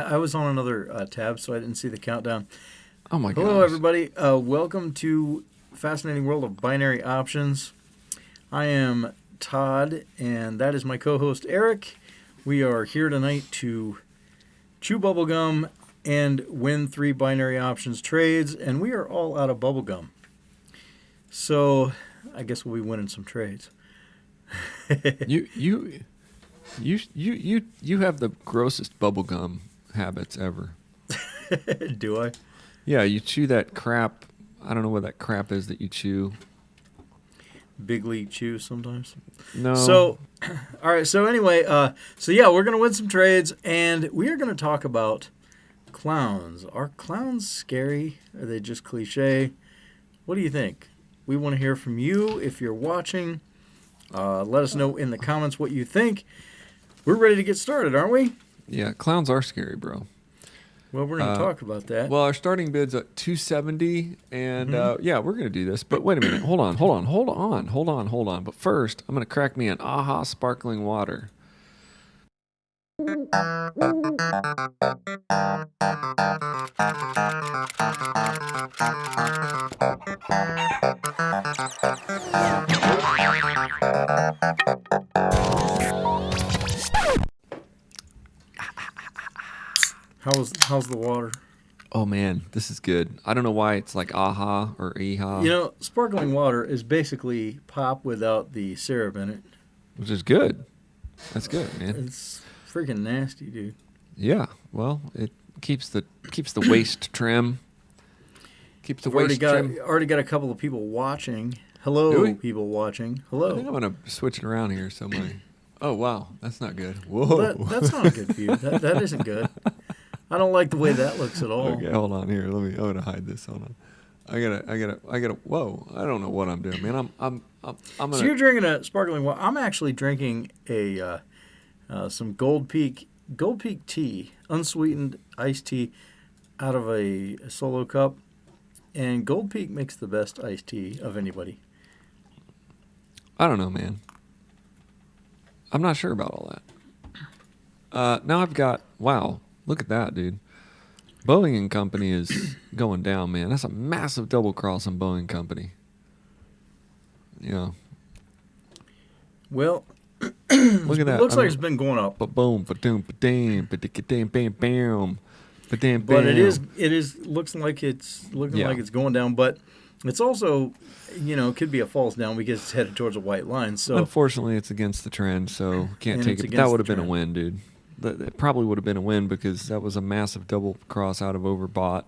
I was on another tab, so I didn't see the countdown. Oh my Hello, gosh. everybody. Welcome to Fascinating World of Binary Options. I am Todd, and that is my co-host Eric. We are here tonight to chew bubblegum and win 3 binary options trades, and we are all out of bubblegum. So I guess we'll be winning some trades. You have the grossest bubblegum habits ever. Do I? Yeah, you chew that crap. I don't know what that crap is that you chew. Big league chew sometimes. No. So, all right. So anyway, we're gonna win some trades, and we are gonna talk about clowns. Are clowns scary? Are they just cliche? What do you think? We want to hear from you if you're watching. Let us know in the comments what you think. We're ready to get started, aren't we? Yeah, clowns are scary, bro. Well, we're going to talk about that. Well, our starting bid's at 270, and yeah, we're gonna do this. But wait a minute, hold on. But first, I'm gonna crack me an AHA sparkling water. How's the water? Oh man, this is good. I don't know why it's like AHA or EHA. You know, sparkling water is basically pop without the syrup in it. Which is good. That's good, man. It's freaking nasty, dude. Yeah. Well, it keeps the waist trim. Keeps the waist trim. Already got a couple of people watching. Do Hello, we? people watching. I Hello. think I'm gonna switch it around here somewhere. Oh wow, that's not good. Whoa. Well, that's not a good view. That isn't good. I don't like the way that looks at all. Okay, hold on here. I'm gonna hide this. Hold on. I gotta. Whoa! I don't know what I'm doing, man. I'm gonna. So you're drinking a sparkling water. I'm actually drinking some Gold Peak tea, unsweetened iced tea, out of a solo cup, and Gold Peak makes the best iced tea of anybody. I don't know, man. I'm not sure about all that. Now I've got. Wow! Look at that, dude. Boeing and Company is going down, man. That's a massive double cross on Boeing Company. Yeah. Well, Look at that. it looks like it's been going up. But boom, but doom, but damn, but bam, bam, bam, but damn, bam. But it is looking like it's going down, but it's also, could be a false down because it's headed towards a white line. So Unfortunately, it's against the trend, so can't And take it's it. But against that would have the been a trend. win, dude. That probably would have been a win because that was a massive double cross out of overbought.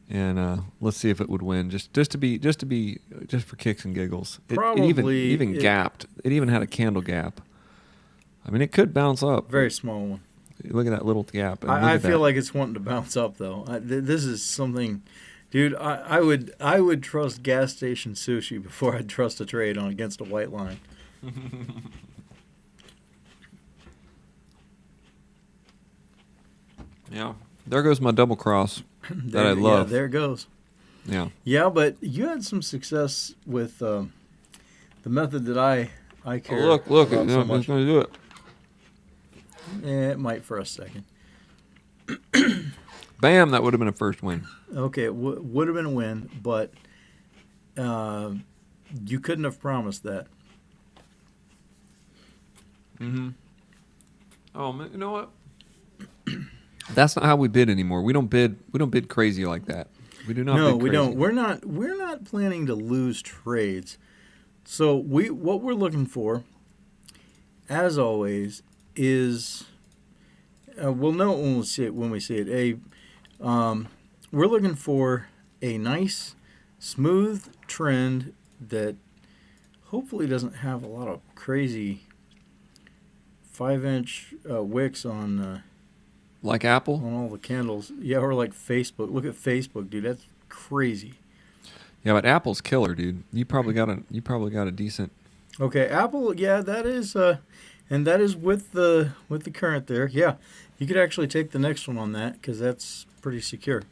And let's see if it would win. Just for kicks and giggles. It Probably even gapped. It even had a candle gap. I mean, it could bounce up. very small one. Look at that little gap. and look I at feel that. like it's wanting to bounce up though. This is something, dude. I would trust gas station sushi before I'd trust a trade on against a white line. Yeah. There goes my double cross that I Yeah, love. there it goes. Yeah. Yeah, but you had some success with the method that I care Look, about it's so going much. to do it. It might for a second. Bam, that would have been a first win. Okay, it would have been a win, but you couldn't have promised that. Mm-hmm. Oh man, you know what? That's not how we bid anymore. We don't bid crazy like that. We do not. No, bid we crazy. don't. We're not planning to lose trades. So what we're looking for, as always, is we'll know it when we see it. We're looking for a nice, smooth trend that hopefully doesn't have a lot of crazy 5-inch wicks on Like Apple. all the candles. Yeah, or like Facebook. Look at Facebook, dude. That's crazy. Yeah, but Apple's killer, dude. You probably got a decent. Okay, Apple. Yeah, that is, and that is with the current there. Yeah, you could actually take the next one on that because that's pretty secure.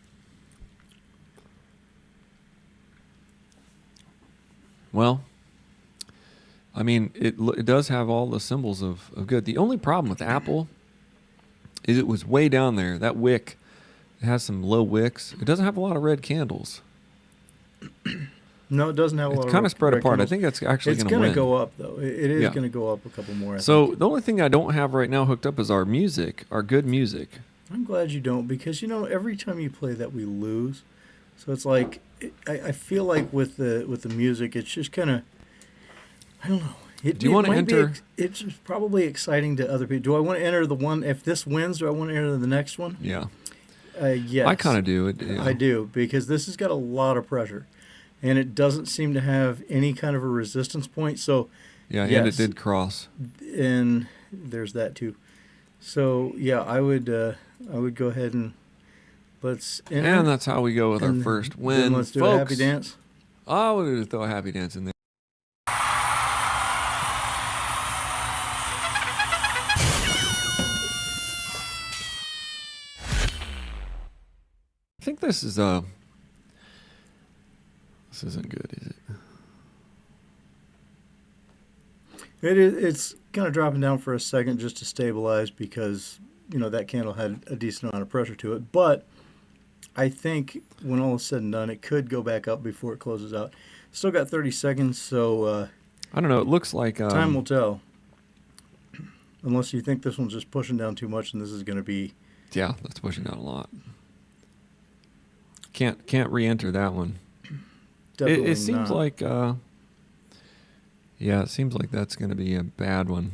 Well, I mean, it does have all the symbols of good. The only problem with Apple It was way down there. That wick, it has some low wicks. It doesn't have a lot of red candles. No, it doesn't have a lot It's of kind of spread red apart. candles. I think that's actually It's going to going win. to go up, though. It is Yeah. going to go up a couple more, I So think. the only thing I don't have right now hooked up is our music, our good music. I'm glad you don't, because, every time you play that, we lose. So it's like, I feel like with the music, it's just kind of, I don't know. Do you want to enter? It's probably exciting to other people. Do I want to enter the one, if this wins, do I want to enter the next one? Yeah. Yes. I kind of do. Yeah. I do, because this has got a lot of pressure. And it doesn't seem to have any kind of a resistance point. So, Yeah, and yes. it did cross. And there's that too. So, yeah, I would go ahead and let's enter. And that's how we go with our And first then win. let's do Folks, a happy dance. Oh, we're going to throw a happy dance in there. I think this isn't good, is it? It's kind of dropping down for a second just to stabilize, because that candle had a decent amount of pressure to it. But I think when all is said and done, it could go back up before it closes out. Still got 30 seconds, so I don't know. It looks like time will tell. Unless you think this one's just pushing down too much, and this is going to be Yeah, that's pushing down a lot. Can't re-enter that one. definitely It seems not. like it seems like that's going to be a bad one.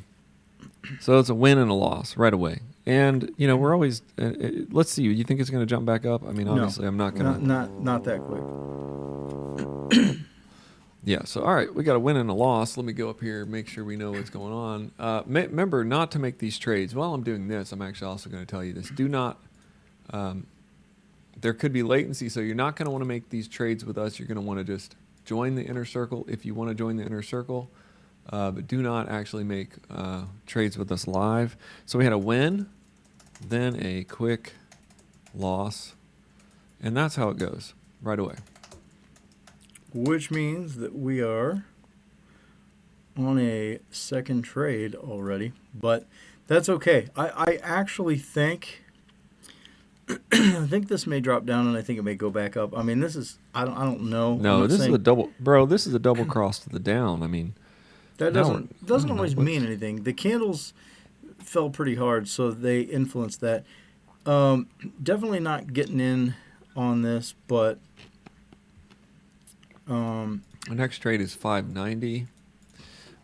So it's a win and a loss right away. And we're always let's see. You think it's going to jump back up? I mean, obviously, No, I'm not going to. not that quick. Yeah. So all right, we got a win and a loss. Let me go up here, make sure we know what's going on. Remember not to make these trades. While I'm doing this, I'm actually also going to tell you this. Do not. There could be latency, so you're not going to want to make these trades with us. You're going to want to just join the inner circle if you want to join the inner circle, but do not actually make trades with us live. So we had a win, then a quick loss, and that's how it goes right away. Which means that we are on a second trade already, but that's okay. I actually think I think this may drop down, and I think it may go back up. I mean, this is I don't know. I'm No, not this is saying- a double, bro. This is a double cross to the down. I mean, that no, doesn't I don't know always what's- mean anything. The candles fell pretty hard, so they influenced that. Definitely not getting in on this, but the next trade is 590.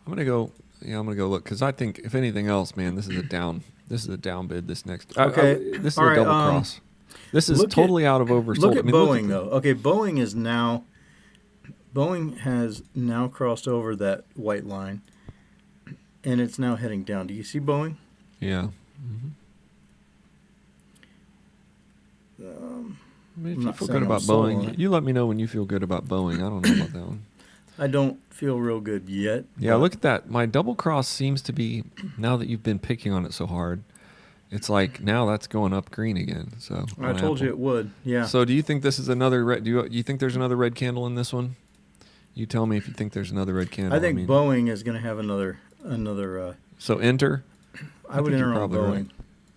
I'm gonna go. Yeah, I'm gonna go look because I think if anything else, man, this is a down. This is a down bid. This next. Okay. This is All a right, double cross. This is look at- totally out of oversold. look at I mean, Boeing the- though. Okay, Boeing has now crossed over that white line, and it's now heading down. Do you see Boeing? Yeah. I mean, if I'm you not feel saying good I'm about sold on Boeing, it. you let me know when you feel good about Boeing. I don't know about that one. I don't feel real good yet. Yeah, but look at that. My double cross seems to be, now that you've been picking on it so hard, it's like now that's going up green again. So I told you it would. Yeah. So do you think this is another red? Do you think there's another red candle in this one? You tell me if you think there's another red candle. I think mean, Boeing is going to have another. So enter. I would think you're enter on probably Boeing.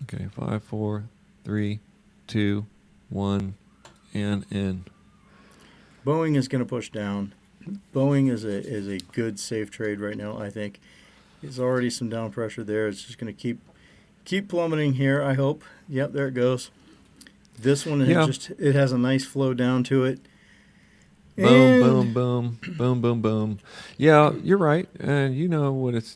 right. Okay, 5, 4, 3, 2, 1, and in. Boeing is going to push down. Boeing is a good safe trade right now. I think there's already some down pressure there. It's just going to keep plummeting here. I hope. Yep, there it goes. This one Yeah. it has a nice flow down to it. Boom, And boom, boom, boom, boom, boom. Yeah, you're right. You know what it's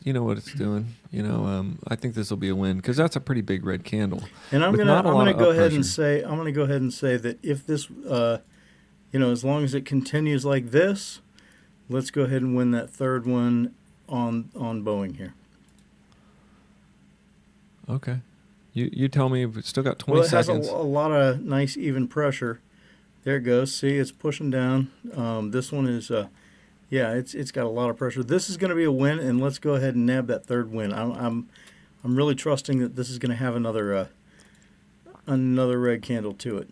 doing. I think this will be a win because that's a pretty big red candle. And I'm with gonna not a lot of go up ahead and pressure. say that if this as long as it continues like this, let's go ahead and win that third one on Boeing here. Okay. You tell me. We've still got 20 Well, it has a seconds. lot of nice even pressure. There it goes. See, it's pushing down. This one is, it's got a lot of pressure. This is going to be a win, and let's go ahead and nab that third win. I'm really trusting that this is going to have another red candle to it.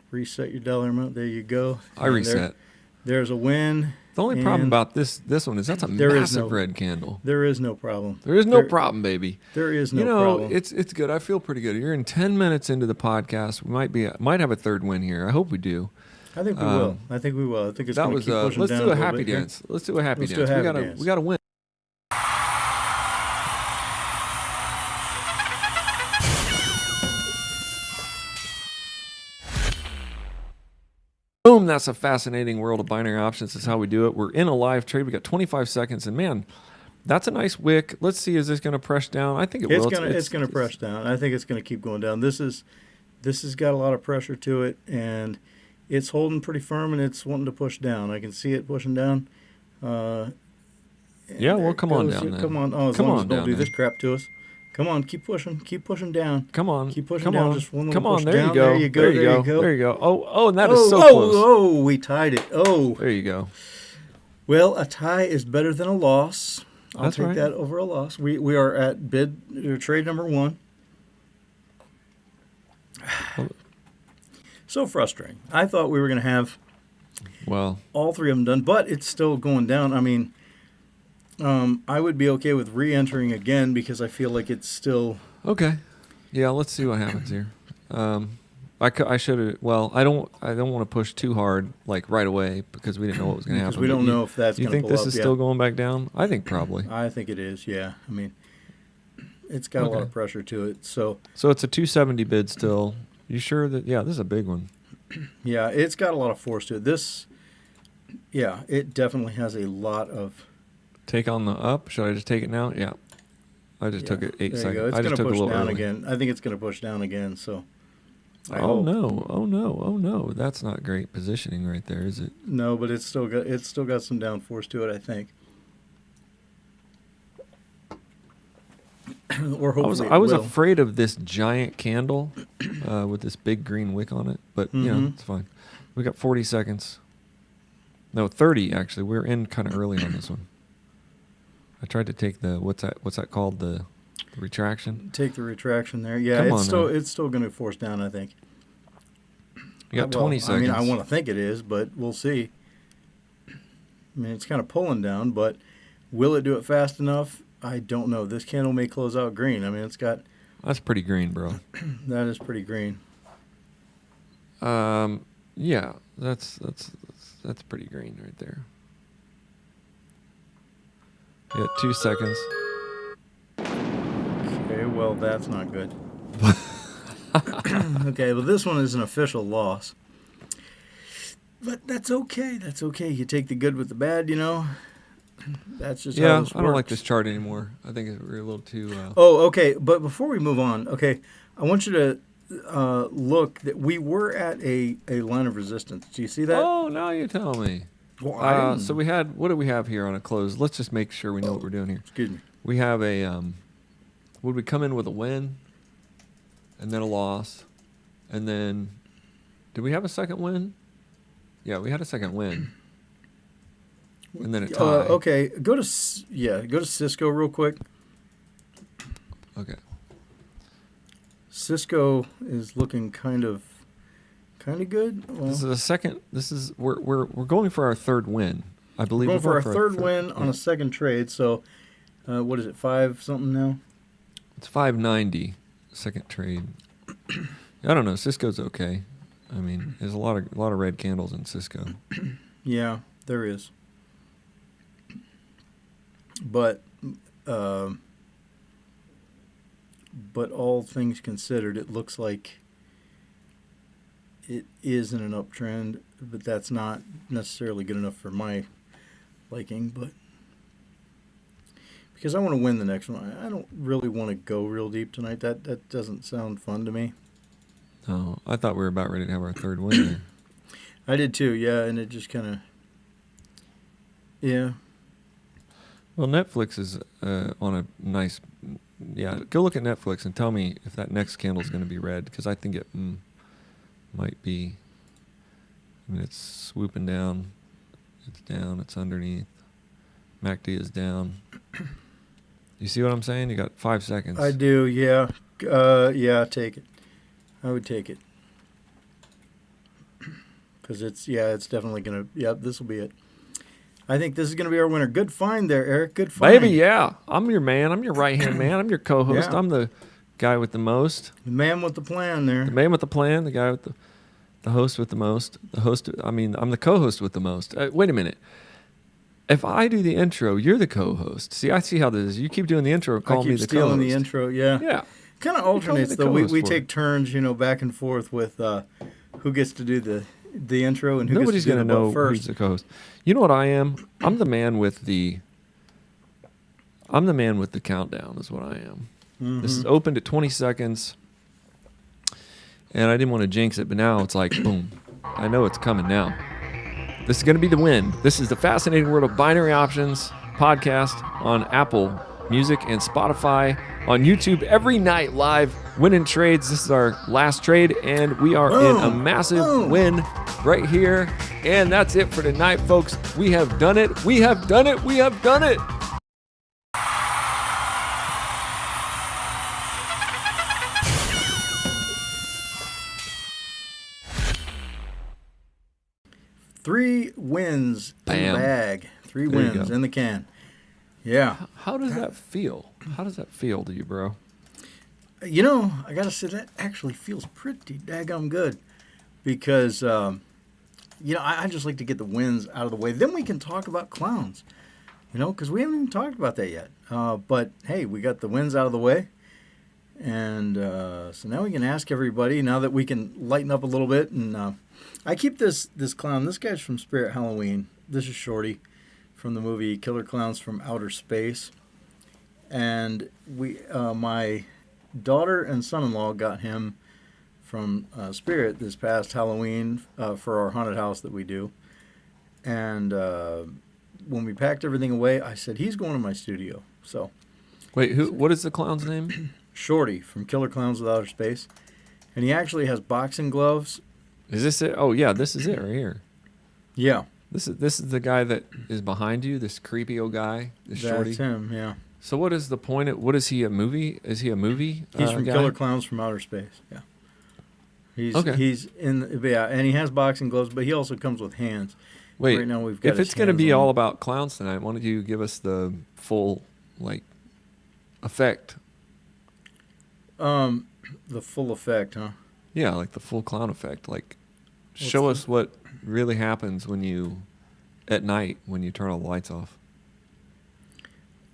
Reset your dollar amount. There you go. I And reset. There's a win. The only problem And about this one is that's a there is massive no- red candle. There is no problem. There is no problem, baby. There is no You know, problem. it's good. I feel pretty good. You're in 10 minutes into the podcast. We might have a third win here. I hope we do. I think we will. I think we will. I think it's That going to was keep pushing let's down do a little happy bit here. dance. Let's do a happy Let's dance. do a happy dance. We gotta win. Boom, that's a fascinating world of binary options. That's how we do it. We're in a live trade. We got 25 seconds, and man, that's a nice wick. Let's see, is this going to press down? I think it will. It's going to press down. I think it's going to keep going down. This has got a lot of pressure to it, and it's holding pretty firm, and it's wanting to push down. I can see it pushing down. Yeah, well, come on down then. Come on. Oh, as Come long on as don't down do then. this crap to us. Come on, keep pushing down. Come on. Keep pushing come down. On. Just one little Come on, push there down. you go. There you go. There you There go. you go. There you go. Oh, and that is so close. Oh, we tied it. Oh. There you go. Well, a tie is better than a loss. I'll That's take right. that over a loss. We are at trade number 1. So frustrating. I thought we were going to have Well, all 3 of them done, but it's still going down. I mean, I would be okay with re-entering again because I feel like it's still. okay. Yeah, let's see what happens here. I should have. Well, I don't want to push too hard like right away because we didn't know what was going to happen. Because we don't But know if that's You going to think pull this up. is Yeah. still going back down? I think probably. I think it is. Yeah. I mean, it's got a lot Okay. of pressure to it. So So it's a 270 bid still. You sure that? Yeah, this is a big one. yeah, it's got a lot of force to it. It definitely has a lot of. Take on the up. Should I just take it now? Yeah. I just took it 8 There you seconds. go. It's I going just to took a push little down early. again. I think it's going to push down again. So. I Oh hope. no! Oh no! Oh no! That's not great positioning right there, is it? No, but it's still got some down force to it, I think. Or hopefully I was it will. afraid of this giant candle with this big green wick on it, but you know Mhm. it's fine. We got 40 seconds. No, 30 actually. We're in kind of early on this one. I tried to take the what's that called, the retraction. Take the retraction there. Yeah, Come it's on still now. it's still going to force down, I think. You got Well, 20 seconds. I mean, I want to think it is, but we'll see. I mean, it's kind of pulling down, but will it do it fast enough? I don't know. This candle may close out green. I mean, That's pretty green, bro. that is pretty green. Yeah, that's pretty green right there. You got 2 seconds. Okay, well, that's not good. Okay, well, this one is an official loss. But that's okay. That's okay. You take the good with the bad, you know? That's just how Yeah, this works. I don't like this chart anymore. I think we're a little too. Oh, okay. But before we move on, okay, I want you to look that we were at a line of resistance. Do you see that? Oh, now you tell me. Well, I didn't- So we had, what do we have here on a close? Let's just make sure we know what we're doing here. Excuse me. We have a, would we come in with a win and then a loss? And then, did we have a second win? Yeah, we had a second win. And then a tie. Okay, go to Cisco real quick. Okay. Cisco is looking kind of good. Well, This is a second, we're going for our third win. I believe going for we're our third win on yeah. a second trade. So, what is it? 5 something now? It's 590, second trade. I don't know. Cisco's okay. I mean, there's a lot of red candles in Cisco. Yeah, there is. But all things considered, it looks like it is in an uptrend, but that's not necessarily good enough for my liking. But because I want to win the next one, I don't really want to go real deep tonight. That doesn't sound fun to me. Oh, I thought we were about ready to have our third win there. I did too, yeah, and it just kind of, yeah. Well, Netflix is on a nice, yeah. Go look at Netflix and tell me if that next candle is going to be red, because I think it might be. I mean, it's swooping down. It's down. It's underneath. MACD is down. You see what I'm saying? You got 5 seconds. I do, yeah. Yeah, take it. I would take it. Because it's definitely going to, this will be it. I think this is going to be our winner. Good find there, Eric. Good find. Baby, yeah. I'm your man. I'm your right-hand man. I'm your co-host. Yeah. I'm the guy with the most. The man with the plan there. The man with the plan. The guy with the host with the most. The host. I mean, I'm the co-host with the most. Wait a minute. If I do the intro, you're the co-host. See, I see how this is. You keep doing the intro. Call I keep me the stealing co-host. the intro. Yeah. Yeah. Kind of call me alternates the though. We co-host for take it. turns, back and forth with who gets to do the intro and who Nobody's gets to do gonna the know butt who's first. the co-host. You know what I am? I'm the man with the. I'm the man with the countdown. Is what I am. This is open to 20 seconds, and I didn't want to jinx it, but now it's like boom. I know it's coming now. This is going to be the win. This is the Fascinating World of Binary Options podcast on Apple Music and Spotify, on YouTube every night live, winning trades. This is our last trade, and we are in a massive win right here. And that's it for tonight, folks. We have done it. We have done it. We have done it. Three wins in Bam. the bag. Three There you wins go. in the can. Yeah. How does that feel? How does that feel to you, bro? I got to say that actually feels pretty daggum good because, I just like to get the wins out of the way. Then we can talk about clowns, because we haven't even talked about that yet. But, hey, we got the wins out of the way. And so now we can ask everybody, now that we can lighten up a little bit. And I keep this clown. This guy's from Spirit Halloween. This is Shorty from the movie Killer Clowns from Outer Space. And my daughter and son-in-law got him from Spirit this past Halloween for our haunted house that we do. And when we packed everything away, I said, he's going to my studio. So Wait, what is the clown's name? Shorty from Killer Clowns of Outer Space. And he actually has boxing gloves. Is this it? Oh yeah, this is it right here. Yeah. This is the guy that is behind you, this creepy old guy, this Shorty. That's him, yeah. So what is the point? What is he, a movie? Is he a movie He's from guy? Killer Clowns from Outer Space, yeah. Okay. He's and he has boxing gloves, but he also comes with hands. Wait, right now we've got if his it's going to hands be on all him. about clowns tonight, why don't you give us the full, effect? The full effect, huh? Yeah, like the full clown effect. Show us what really happens at night when you turn all the lights off.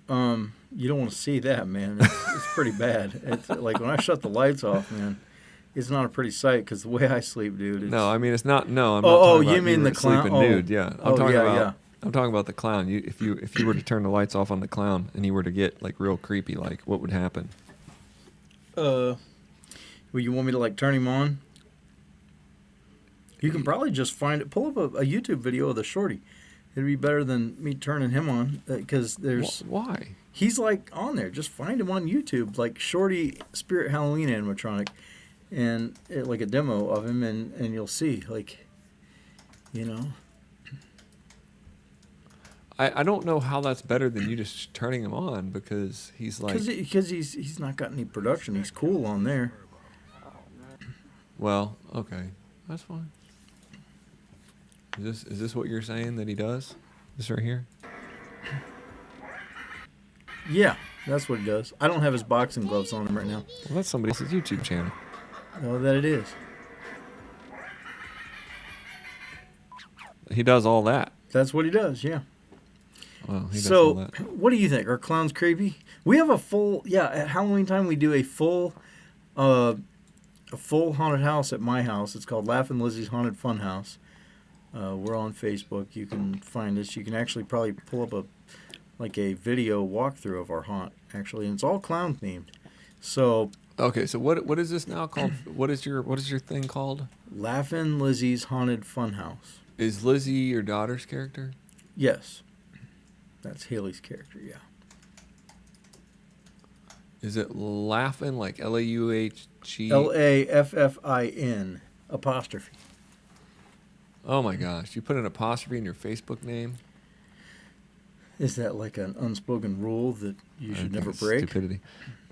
You don't want to see that, man. It's pretty bad. It's like when I shut the lights off, man. It's not a pretty sight because the way I sleep, dude. It's, No, I mean it's not. No, I'm not Oh, talking about you mean were the clown? sleeping nude. Yeah, Oh, yeah, yeah. I'm talking about the clown. If you were to turn the lights off on the clown and you were to get real creepy, what would happen? Well, you want me to turn him on? You can probably just pull up a YouTube video of the Shorty. It'd be better than me turning him on because there's. Why? He's on there. Just find him on YouTube, Shorty Spirit Halloween animatronic, and a demo of him, and you'll see, I don't know how that's better than you just turning him on because he's because he's not got any production. He's cool on there. Well, okay, that's fine. Is this what you're saying that he does? This right here? Yeah, that's what he does. I don't have his boxing gloves on him right now. Well, that's somebody else's YouTube channel. Oh, that it is. He does all that. That's what he does. Yeah. Well, he does all So, that. what do you think? Are clowns creepy? We have at Halloween time we do a full haunted house at my house. It's called Laugh-In' Lizzie's Haunted Fun House. We're on Facebook. You can find us. You can actually probably pull up a video walkthrough of our haunt, actually, and it's all clown themed. So, Okay, so what is this now called? What is your thing called? Laugh-In' Lizzie's Haunted Fun House. Is Lizzie your daughter's character? Yes. That's Haley's character, yeah. Is it Laugh-In Laughgin Laffin apostrophe. Oh my gosh! You put an apostrophe in your Facebook name. Is that like an unspoken rule that you I should think never it's break? Stupidity.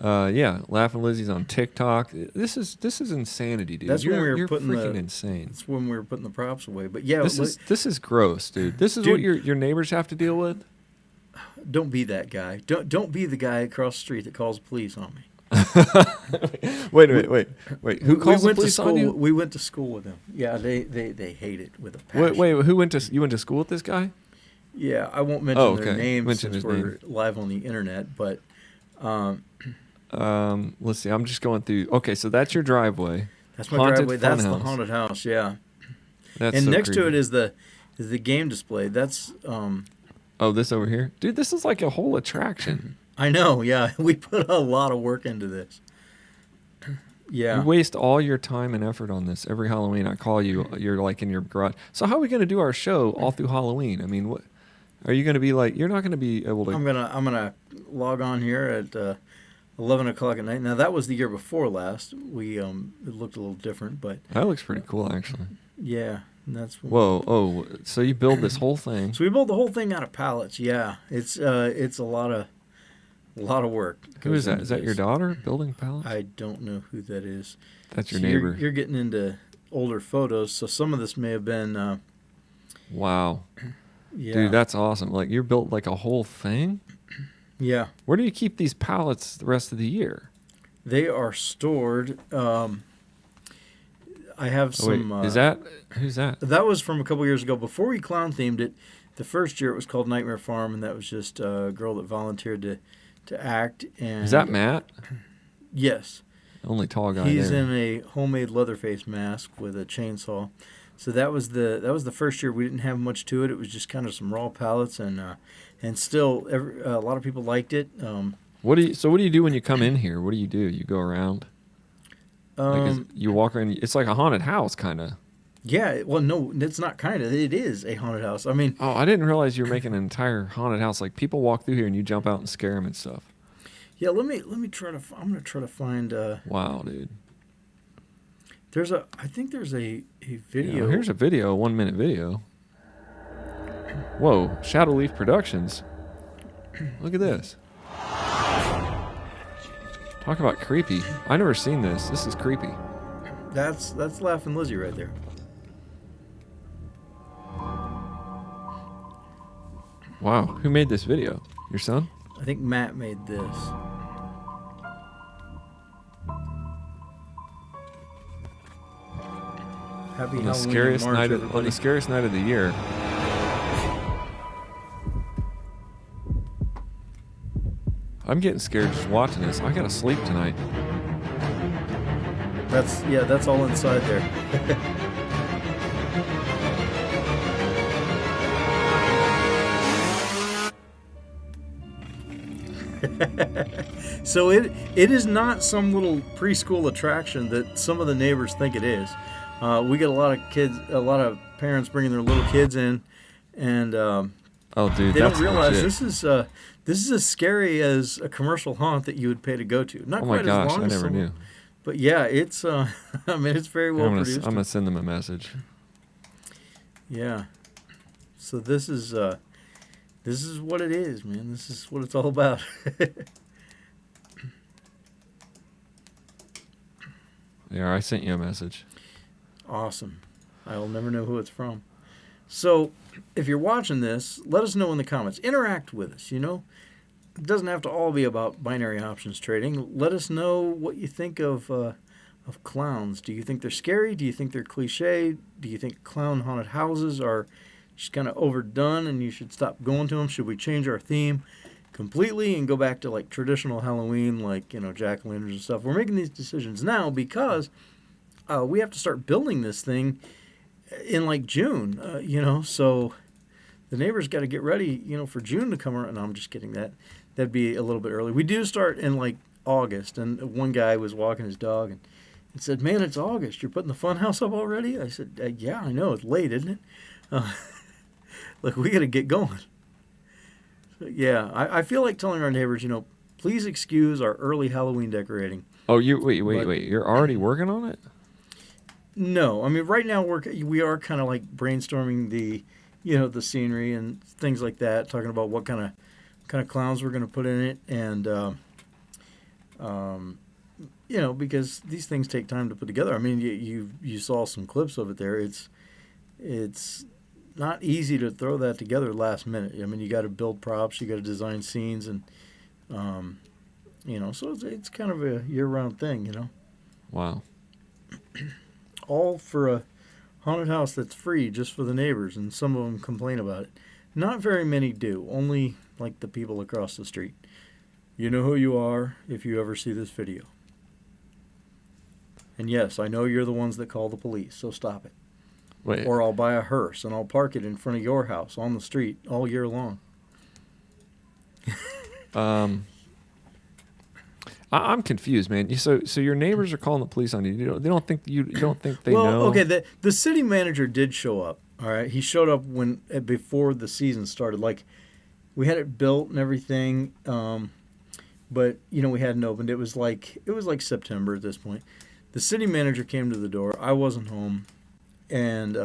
Yeah, Laughing Lizzie's on TikTok. This is insanity, dude. That's when we were you're putting freaking the- insane. That's when we were putting the props away. But yeah, This is gross, dude. This is what Dude. your neighbors have to deal with. don't be that guy. Don't be the guy across the street that calls the police on me. Wait a minute, wait. Who calls the went to police school? on you? We went to school with them. Yeah, they hate it with a passion. Wait, who went to you went to school with this guy? Yeah, I won't mention their okay. names Mention since his we're name. live on the internet, but Let's see. I'm just going through. Okay, so that's your driveway. that's my Haunted driveway. That's the funhouse. haunted house. Yeah, That's and so next to creepy. it is the game display. That's Oh, this over here, dude. This is like a whole attraction. I know. Yeah, we put a lot of work into this. Yeah. You waste all your time and effort on this every Halloween. I call you. You're like in your garage. So how are we going to do our show all through Halloween? I mean, what are you going to be like? You're not going to be able to. I'm gonna log on here at 11 o'clock at night. Now that was the year before last. We it looked a little different, but That looks pretty cool, actually. yeah, that's Whoa, oh, so you build this whole thing? So we built the whole thing out of pallets. Yeah, it's a lot of work. Who goes is that? into Is that your this. daughter building pallets? I don't know who that is. That's your So neighbor. You're getting into older photos, so some of this may have been. Wow, Yeah. dude, that's awesome. Like you built like a whole thing. Yeah. Where do you keep these pallets the rest of the year? They are stored. I have Oh, wait, some. is that who's that? That was from a couple years ago. Before we clown themed it, the first year it was called Nightmare Farm, and that was just a girl that volunteered to act. And Is that Matt? Yes, Only tall guy he's there. in a homemade Leatherface mask with a chainsaw. So that was the first year. We didn't have much to it. It was just kind of some raw pallets, and still a lot of people liked it. What do you do when you come in here? What do? You go around? You walk around. It's like a haunted house, kind of. Yeah, well, no, it's not kind of. It is a haunted house. I mean, Oh, I didn't realize you were making an entire haunted house. Like people walk through here and you jump out and scare them and stuff. yeah. Let me try to. I'm gonna try to find. Wow, dude. I think there's a video. You know, here's a video, a 1 minute video. Whoa, Shadowleaf Productions. Look at this. Talk about creepy. I never seen this. This is creepy. That's Laughing Lizzie right there. Wow, who made this video? Your son? I think Matt made this. Happy On the Halloween scariest March, night everybody. on the scariest night of the year. I'm getting scared just watching this. I gotta sleep tonight. That's all inside there. So it is not some little preschool attraction that some of the neighbors think it is. We get a lot of parents bringing their little kids in, and Oh, dude, they that's don't realize legit. this is as scary as a commercial haunt that you would pay to go to. Not Oh my quite gosh, as long I as never some, knew. but yeah, it's I mean it's very well I'm produced. gonna send them a message. Yeah. So this is what it is, man. This is what it's all about. Yeah, I sent you a message. Awesome. I'll never know who it's from. So, if you're watching this, let us know in the comments. Interact with us, you know. It doesn't have to all be about binary options trading. Let us know what you think of clowns. Do you think they're scary? Do you think they're cliche? Do you think clown haunted houses are just kind of overdone and you should stop going to them? Should we change our theme completely and go back to like traditional Halloween, like, you know, jack-o'-lanterns and stuff? We're making these decisions now because we have to start building this thing in like June, you know, so the neighbors got to get ready, you know, for June to come around. No, I'm just kidding. That'd be a little bit early. We do start in like August, and one guy was walking his dog and said, "Man, it's August. You're putting the fun house up already?" I said, "Yeah, I know. It's late, isn't it? Look, we got to get going." So, yeah, I feel like telling our neighbors, you know, please excuse our early Halloween decorating. Oh, you wait. But- You're already working on it? No, I mean right now we are kind of like brainstorming the the scenery and things like that, talking about what kind of clowns we're going to put in it, and because these things take time to put together. I mean, you saw some clips of it there. It's not easy to throw that together last minute. I mean, you got to build props, you got to design scenes, and so it's kind of a year-round thing. Wow. All for a haunted house that's free just for the neighbors, and some of them complain about it. Not very many do. Only like the people across the street. You know who you are if you ever see this video. And yes, I know you're the ones that call the police, so stop it. Wait. Or I'll buy a hearse and I'll park it in front of your house on the street all year long. I'm confused, man. So your neighbors are calling the police on you. They don't think they well, know. Okay, the city manager did show up. All right, he showed up before the season started. Like, we had it built and everything, but we hadn't opened. It was like September at this point. The city manager came to the door. I wasn't home, and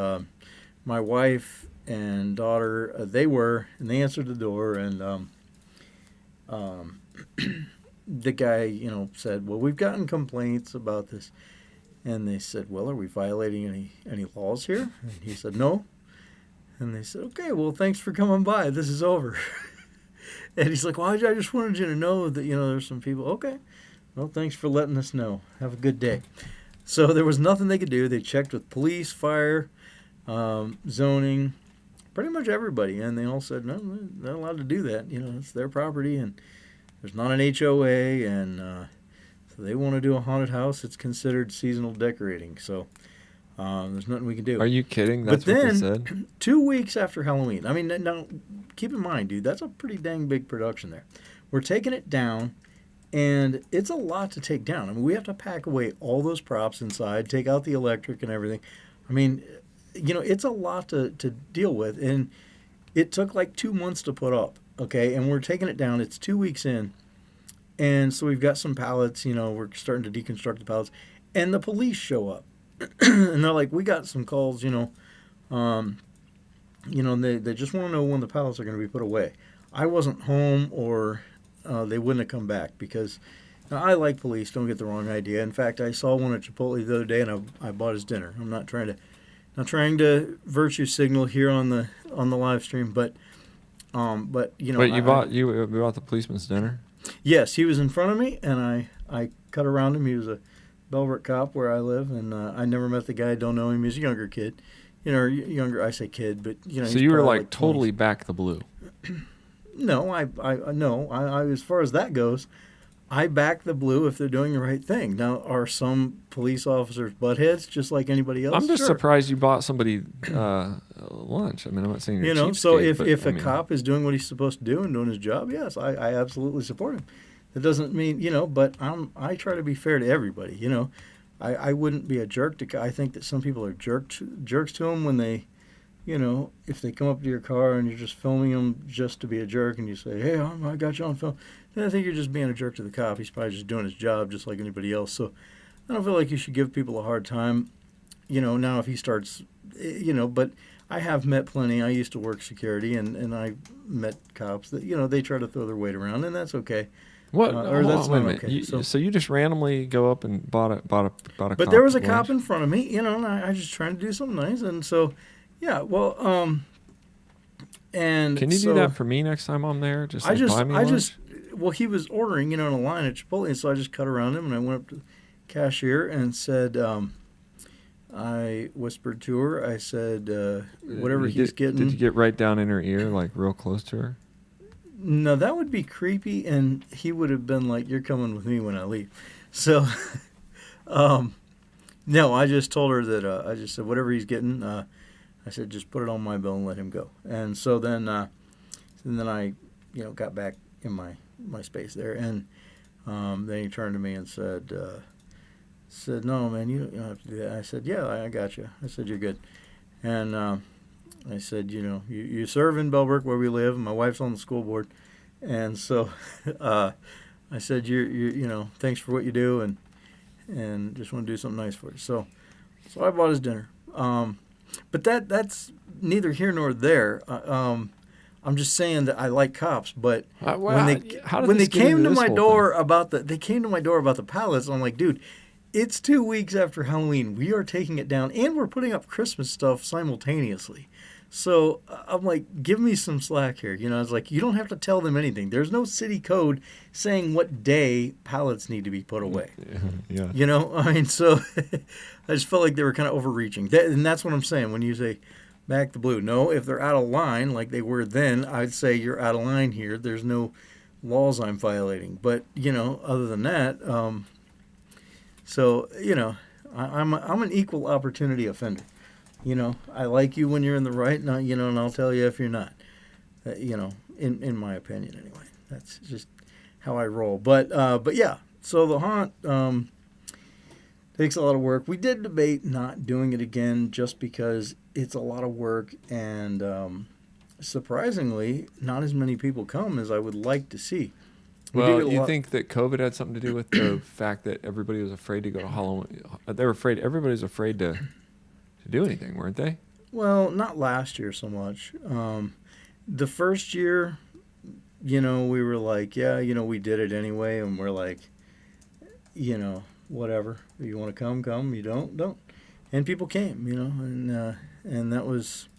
my wife and daughter they answered the door, and the guy said, well, we've gotten complaints about this. And they said, well, are we violating any laws here? And he said, no. And they said, okay, well, thanks for coming by. This is over. And he's like, well, I just wanted you to know that, there's some people. Okay. Well, thanks for letting us know. Have a good day. So there was nothing they could do. They checked with police, fire, zoning, pretty much everybody. And they all said, no, they're not allowed to do that. It's their property, and there's not an HOA, and so they want to do a haunted house. It's considered seasonal decorating, so there's nothing we can do. Are you kidding? That's what they said? But then, 2 weeks after Halloween, I mean, now, keep in mind, dude, that's a pretty dang big production there. We're taking it down, and it's a lot to take down. I mean, we have to pack away all those props inside, take out the electric and everything. I mean, it's a lot to deal with, and it took like 2 months to put up, okay? And we're taking it down. It's 2 weeks in. And so we've got some pallets, we're starting to deconstruct the pallets. And the police show up. And they're like, we got some calls, they just want to know when the pallets are going to be put away. I wasn't home, or they wouldn't have come back, because I like police, don't get the wrong idea. In fact, I saw one at Chipotle the other day, and I bought his dinner. I'm not trying to virtue signal here on the live stream, but Wait, you bought the policeman's dinner? Yes, he was in front of me, and I cut around him. He was a Belleville cop where I live, and I never met the guy. I don't know him. He's a younger kid. Younger, I say kid, but, So you were like totally back the blue. No, I as far as that goes, I back the blue if they're doing the right thing. Now, are some police officers buttheads just like anybody else? I'm just Sure. surprised you bought somebody lunch. I mean, I'm not saying you're So cheapskate, if but, a cop is doing what he's supposed to do and doing his job, yes, I absolutely support him. That doesn't mean, but I try to be fair to everybody. I wouldn't be a jerk to. I think that some people are jerks to them when they, if they come up to your car and you're just filming them just to be a jerk, and you say, hey, I got you on film, then I think you're just being a jerk to the cop. He's probably just doing his job just like anybody else. So I don't feel like you should give people a hard time. Now if he starts, but I have met plenty. I used to work security, and I met cops that, they try to throw their weight around, and that's okay. What? Or that's wait a not minute. okay. So you just randomly go up and bought a But there was a cop in front of me, and I was just trying to do something nice, and so, yeah, well, and can you so do that for me next time I'm there? Just buy me lunch? Well, he was ordering, in a line at Chipotle, and so I just cut around him, and I went up to the cashier and said, I whispered to her, I said, whatever he's getting. Did you get right down in her ear, like real close to her? No, that would be creepy, and he would have been like, you're coming with me when I leave. So, no, I just told her that, I just said, whatever he's getting, I said, just put it on my bill and let him go. And so then I, got back in my space there, and then he turned to me and said, no, man, you don't have to do that. I said, yeah, I got you. I said, you're good. And I said, you serve in Bellbrook where we live, and my wife's on the school board. And so I said, you thanks for what you do, and just want to do something nice for you. So I bought his dinner. But that's neither here nor there. I'm just saying that I like cops, but How did when they this get into came to this my whole door about the pallets, I'm like, dude, it's 2 weeks after Halloween. We are taking it down, and we're putting up Christmas stuff simultaneously. So I'm like, give me some slack here. You know, it's like you don't have to tell them anything. There's no city code saying what day pallets need to be put away. Yeah. You know, I mean, so I just felt like they were kind of overreaching. And that's what I'm saying when you say back the blue. No, if they're out of line like they were then, I'd say you're out of line here. There's no laws I'm violating. But, you know, other than that, so, you know, I'm an equal opportunity offender. You know, I like you when you're in the right, and you know, and I'll tell you if you're not. You know, in my opinion, anyway. That's just how I roll. But yeah. So the haunt takes a lot of work. We did debate not doing it again just because it's a lot of work, and surprisingly, not as many people come as I would like to see. Well, you think that COVID had something to do with the fact that everybody was afraid to go to Halloween? They were afraid. Everybody was afraid to do anything, weren't they? Well, not last year so much. The first year, you know, we were like, yeah, you know, we did it anyway, and we're like, you know, whatever. If you want to come. You don't. And people came, you know, and that was.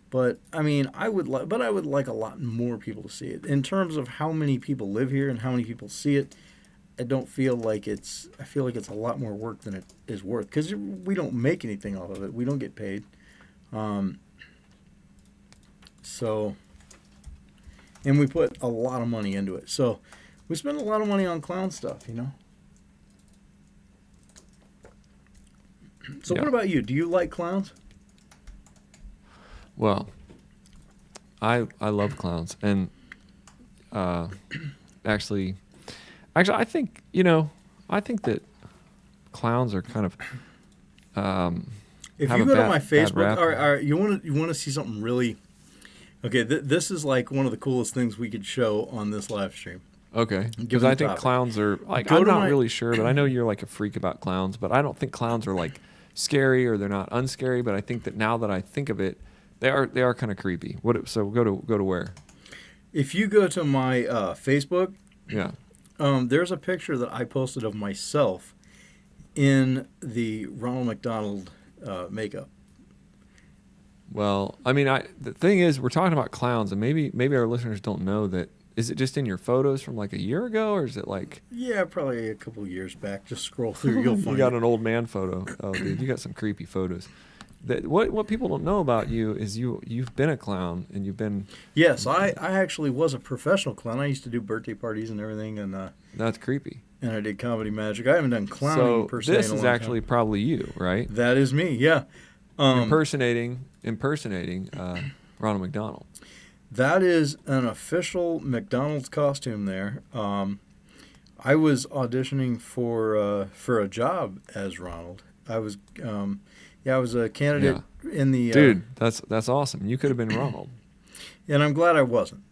But I mean, I would like a lot more people to see it. In terms of how many people live here and how many people see it, I don't feel like it's. I feel like it's a lot more work than it is worth because we don't make anything off of it. We don't get paid. So, and we put a lot of money into it. So, we spend a lot of money on clown stuff, you know. So, Yeah. what about you? Do you like clowns? Well, I love clowns, and actually, I think that clowns are kind of If have you a go to bad- my bad Facebook, rap. or you want to see something really. Okay, this is like one of the coolest things we could show on this live stream. Okay, Given because the I think topic. clowns are like Go I'm to not my- really sure, but I know you're like a freak about clowns, but I don't think clowns are like scary or they're not unscary. But I think that now that I think of it, they are kind of creepy. So go to where? If you go to my Facebook, Yeah. there's a picture that I posted of myself in the Ronald McDonald makeup. Well, I mean, the thing is, we're talking about clowns, and maybe our listeners don't know that. Is it just in your photos from like a year ago, or is it like Yeah, probably a couple years back. Just scroll through, you'll you find got it. an old man photo? Oh, dude, you got some creepy photos. What people don't know about you is you've been a clown and you've been. Yes, I actually was a professional clown. I used to do birthday parties and everything, and That's creepy. I did comedy magic. I haven't done clowning So per se. this in a is long actually time. probably you, right? That is me. Yeah. Impersonating Ronald McDonald. That is an official McDonald's costume there. I was auditioning for a job as Ronald. I was I was a candidate in the Dude, that's awesome. You could have been Ronald. and I'm glad I wasn't.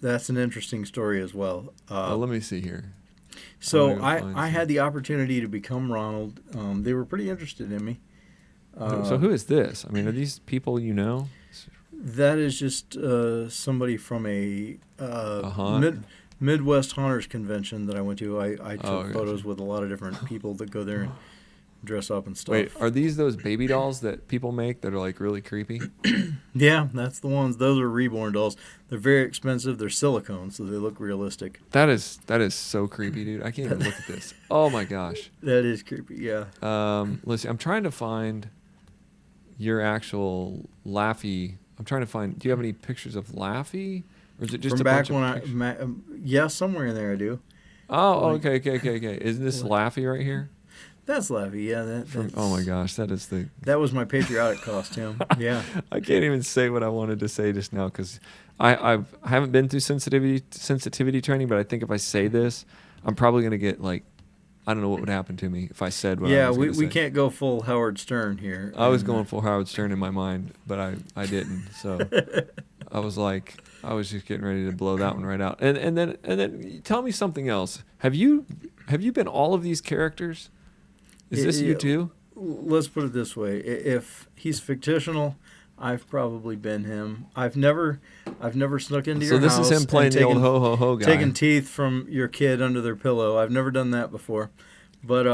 That's an interesting story as well. Let me see here. So I'm gonna find I some. had the opportunity to become Ronald. They were pretty interested in me. So who is this? I mean, are these people you know? That is just somebody from a haunt? Midwest Haunters convention that I went to. I took gotcha. photos with a lot of different people that go there and dress up and stuff. Wait, are these those baby dolls that people make that are like really creepy? Yeah, that's the ones. Those are reborn dolls. They're very expensive. They're silicone, so they look realistic. That is so creepy, dude. I can't even look at this. Oh my gosh. That is creepy. Yeah. Let's see. I'm trying to find your actual Laffy. I'm trying to find. Do you have any pictures of Laffy, or is it just From a back bunch of when I, pictures? yeah, somewhere in there I do. Oh, like- okay. Isn't this Laffy right here? That's Laffy. Yeah. That's, Oh my gosh, that is the. That was my patriotic costume. Yeah. I can't even say what I wanted to say just now because I haven't been through sensitivity training, but I think if I say this, I'm probably gonna get like, I don't know what would happen to me if I said what I Yeah, was we gonna say. can't go full Howard Stern here. I was And, going full Howard Stern in my mind, but I didn't. So I was like, I was just getting ready to blow that one right out. And then tell me something else. Have you been all of these characters? Is this you too? let's put it this way: if he's fictional, I've probably been him. I've never snuck into So your house. this is him playing and the old taken- ho ho ho guy. taking teeth from your kid under their pillow. I've never done that before, but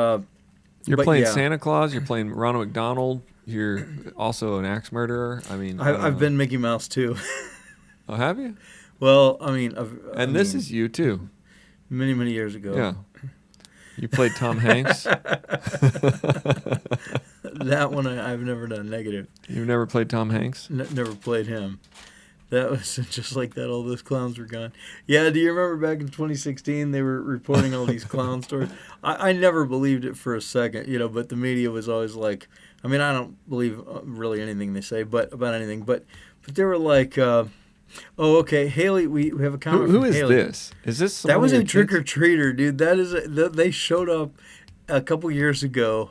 You're but playing yeah. Santa Claus. You're playing Ronald McDonald. You're also an axe murderer. I mean, I don't I've know. been Mickey Mouse too. Oh, have you? Well, I mean, And this is you too. many years ago. Yeah. You played Tom Hanks. That one I've never done. Negative. You've never played Tom Hanks. Never played him. That was just like that. All those clowns were gone. Yeah. Do you remember back in 2016 they were reporting all these clown stories? I never believed it for a second, but the media was always like, I mean, I don't believe really anything they say, but about anything, but they were like, oh, okay, Haley, we have a comment. Who from is Haley. this? Is this That someone was of a your Trick kids? or Treater, dude. They showed up a couple years ago.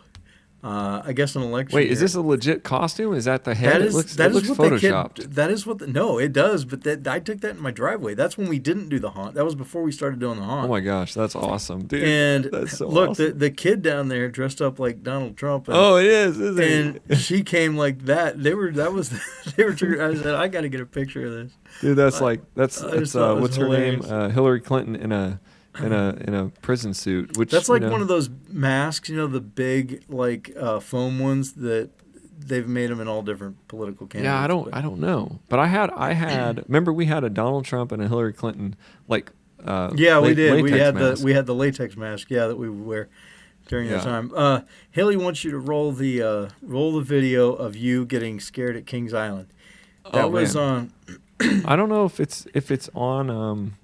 I guess an election. Wait, year. is this a legit costume? Is that the head? That is it looks what photoshopped. the kid. That is what the no, it does. But I took that in my driveway. That's when we didn't do the haunt. That was before we started doing the haunt. Oh my gosh, that's awesome, dude. And that's so look, awesome. the kid down there dressed up like Donald Trump. And, Oh, it is, isn't it? and she came like that. They were I said, I got to get a picture of this. Dude, that's like that's I just thought it was what's her name? hilarious. Hillary Clinton in a prison suit. Which That's like one of those masks, the big like foam ones that they've made them in all different political candidates. Yeah, but- I don't know, but I had. Remember, we had a Donald Trump and a Hillary Clinton like. Yeah, we did. We latex had mask. the latex mask. Yeah, that we would wear during Yeah. the time. Haley wants you to roll the video of you getting scared at Kings Island. That Oh, was man. on. I don't know if it's on.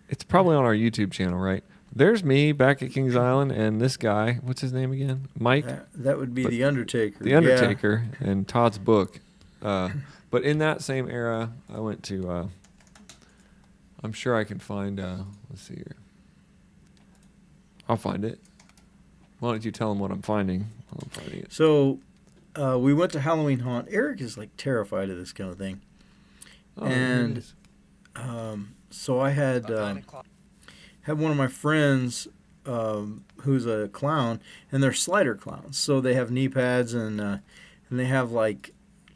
It's probably on our YouTube channel, right? There's me back at Kings Island, and this guy. What's his name again? Mike. That would be But the Undertaker. The Undertaker and Todd's book. But in that same era, I went to. I'm sure I can find. Let's see here. I'll find it. Why don't you tell them what I'm finding? While I'm finding it. So, we went to Halloween Haunt. Eric is like terrified of this kind of thing. Oh, here it And- is. So I had one of my friends who's a clown, and they're slider clowns. So they have knee pads and they have like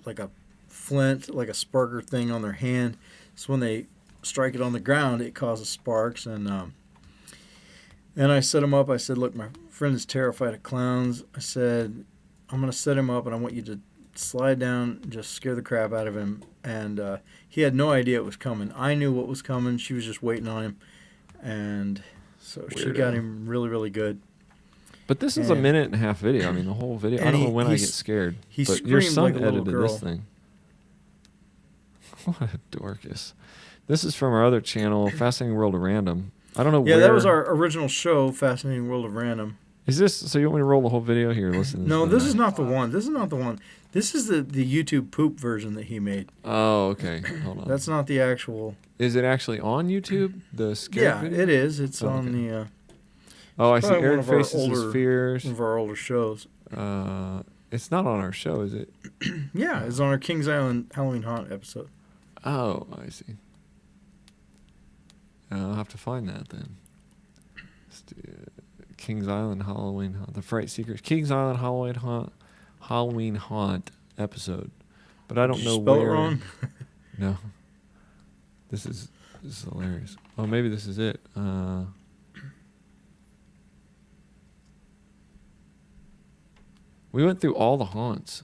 a flint, like a sparker thing on their hand. So when they strike it on the ground, it causes sparks. And I set him up. I said, "Look, my friend is terrified of clowns." I said, "I'm gonna set him up, and I want you to slide down, just scare the crap out of him." And he had no idea it was coming. I knew what was coming. She was just waiting on him, and so she Weirdo. got him really, really good. But this is a and- minute and a half video. I mean, the whole video. I and don't know he- when I get he's- scared. he But your screamed son like a little edited girl. this thing. What a dorcas. This is from our other channel, Fascinating World of Random. I don't know Yeah, where. that was our original show, Fascinating World of Random. Is this? So you want me to roll the whole video here? Listen. To No, thing. this is not the one. This is not the one. This is the YouTube poop version that he made. Oh, okay. Hold on. That's not the actual. Is it actually on YouTube? The scare Yeah, video? it is. It's Oh, on okay. the Oh, I see. probably one Eric of our faces his older- fears. one of our older shows. It's not on our show, is it? Yeah, it's on our Kings Island Halloween Haunt episode. Oh, I see. I'll have to find that then. Let's do Kings Island Halloween Haunt, the Fright Seekers, Kings Island Halloween Haunt episode, but I don't Did know you spell where. it wrong? No, this is hilarious. Oh, maybe this is it. We went through all the haunts.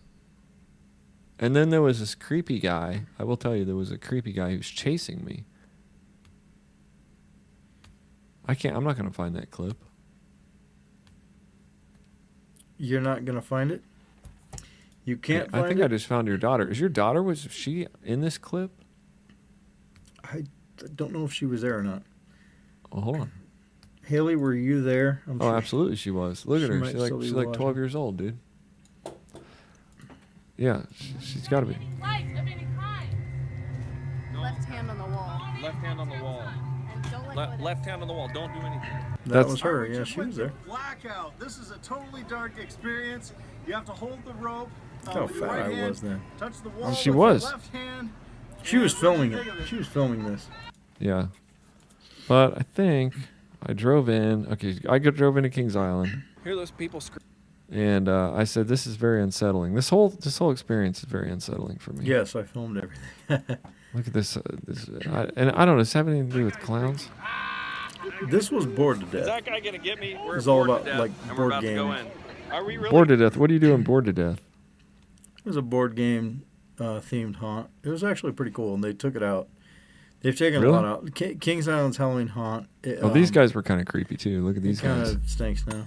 And then there was this creepy guy. I will tell you, there was a creepy guy who was chasing me. I'm not going to find that clip. You're not gonna find it. You can't I find think it. I just found your daughter. Was she in this clip? I don't know if she was there or not. Oh, hold on. Haley, were you there? I'm Oh, sure- absolutely she was. Look She at her. might She's like still be 12 watching. years old, dude. Yeah, she's got to be. Left hand on the wall. Left hand on the wall. And don't let go of Left hand on the wall. Don't do anything. That That's- was her. Yeah, she was there. Blackout. This is a totally dark experience. You have to hold the rope. How with your fat right I hand, was then. Touch the wall. She with was. Your left hand. She was and filming think it. of She was filming this. Yeah. But I think I drove in. Okay, I drove into Kings Island. Hear those people scream. and I said, "This is very unsettling. This whole experience is very unsettling for me." Yes, I filmed everything. Look at this. And I don't know. Does it have anything to do with clowns? This was Bored to Is Death. that guy gonna get me? We're It's all bored about, to death, like, and we're board about to go games. in. Are we really? Bored to death. What are you doing? Bored to death. It was a board game themed haunt. It was actually pretty cool, and they took it out. They've taken Really? a lot out. Kings Island's Halloween Haunt. Oh, these guys were kind of creepy too. Look at these kind guys. of stinks now.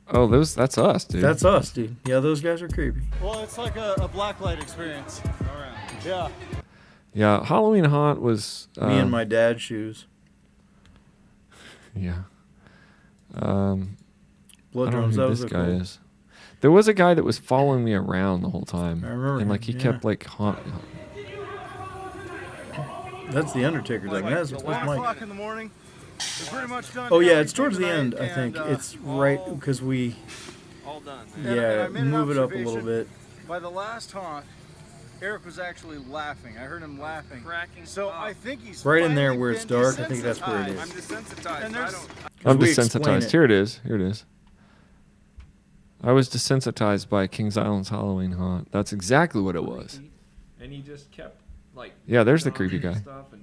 Oh, that's us, dude. That's us, dude. Yeah, those guys are creepy. Well, it's like a blacklight experience. All right. Yeah. Yeah, Halloween Haunt was Me in my dad's shoes. yeah. Blood I don't know drums. who That was this a guy cool. is. There was a guy that was following me around the whole time. I remember and like he him, kept yeah. like That's the Undertaker thing. That's 1 Mike. o'clock in the morning. We're pretty much done. Oh now. yeah, We it's towards came the end. tonight I think and, it's right because we All done. And I yeah made an move it up a little observation. bit. By the last haunt, Eric was actually laughing. I heard him laughing. Cracking So up. I think he's Right in there finally where it's been dark, I think that's where it desensitized. is. I'm desensitized. And I there's- don't. I'm we explain desensitized. it. Here it is. Here it is. I was desensitized by Kings Island's Halloween Haunt. That's exactly what it was. And he just kept like. Yeah, there's the creepy guy.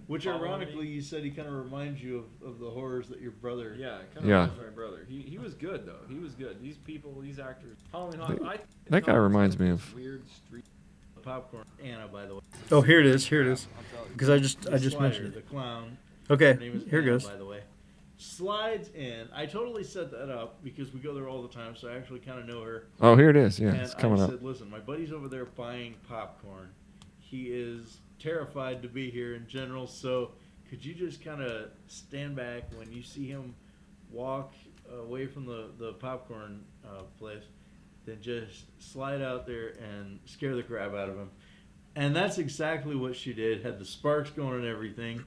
Which ironically, you said he kind of reminds you of the horrors that your brother. Yeah, kind of Yeah. reminds my brother. He was good though. He was good. These people, these actors. Halloween Haunt. That guy reminds me of. Weird street. Popcorn. Anna, by the way. Oh, here it is. Here it is. I'll tell you. Because I just mentioned The it. clown. Okay, Her name is here it Anna, goes. by the way. Slides in. I totally set that up because we go there all the time, so I actually kind of know her. Oh, here it is. Yeah, And it's coming I up. said, listen, my buddy's over there buying popcorn. He is terrified to be here in general, so could you just kind of stand back when you see him walk away from the popcorn place, then just slide out there and scare the crap out of him. And that's exactly what she did. Had the sparks going and everything.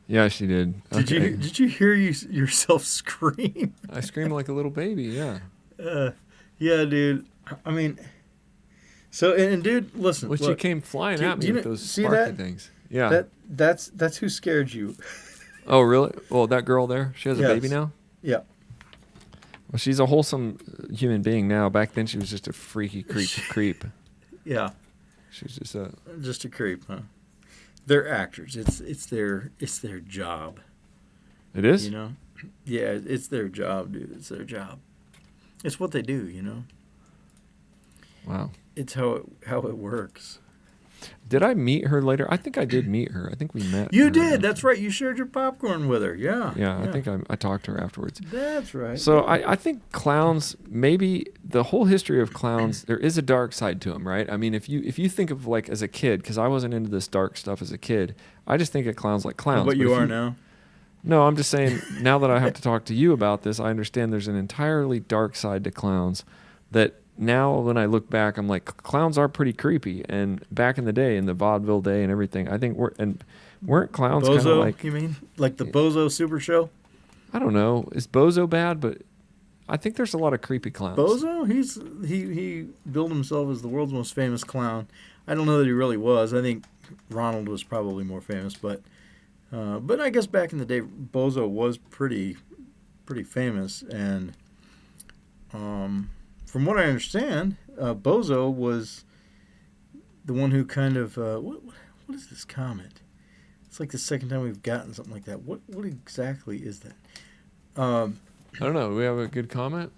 Yeah, she did. Okay. Did you hear yourself scream? I screamed like a little baby. Yeah. Yeah, dude. I mean, so and dude, listen. Well, she look, came flying do- at do me you with know- those see sparky that? things. Yeah. That's who scared you. Oh, really? Well, that girl there, she has a Yes. baby now? Yeah. Well, she's a wholesome human being now. Back then, she was just a freaky creep. Yeah. She's just a. Just a creep, huh? They're actors. It's their job. It is? You know? Yeah, it's their job, dude. It's their job. It's what they do, you know? Wow. It's how it works. Did I meet her later? I think I did meet her. I think we met. You her did. after- That's right. You shared your popcorn with her. Yeah. Yeah, I think I talked to her afterwards. That's right. So I think clowns, maybe the whole history of clowns, there is a dark side to them, right? I mean, if you think of like as a kid, because I wasn't into this dark stuff as a kid, I just think of clowns like clowns. But But you if are now. No, I'm just saying, now that I have to talk to you about this, I understand there's an entirely dark side to clowns that now when I look back, I'm like, clowns are pretty creepy. And back in the day, in the vaudeville day and everything, I think weren't clowns kind of Bozo, like, you mean? Like the Bozo Super Show? I don't know, is Bozo bad? But I think there's a lot of creepy clowns. Bozo? He billed himself as the world's most famous clown. I don't know that he really was. I think Ronald was probably more famous, but I guess back in the day, Bozo was pretty famous. And from what I understand, Bozo was the one who kind of what is this comment? It's like the second time we've gotten something like that. What exactly is that? I don't know. Do we have a good comment?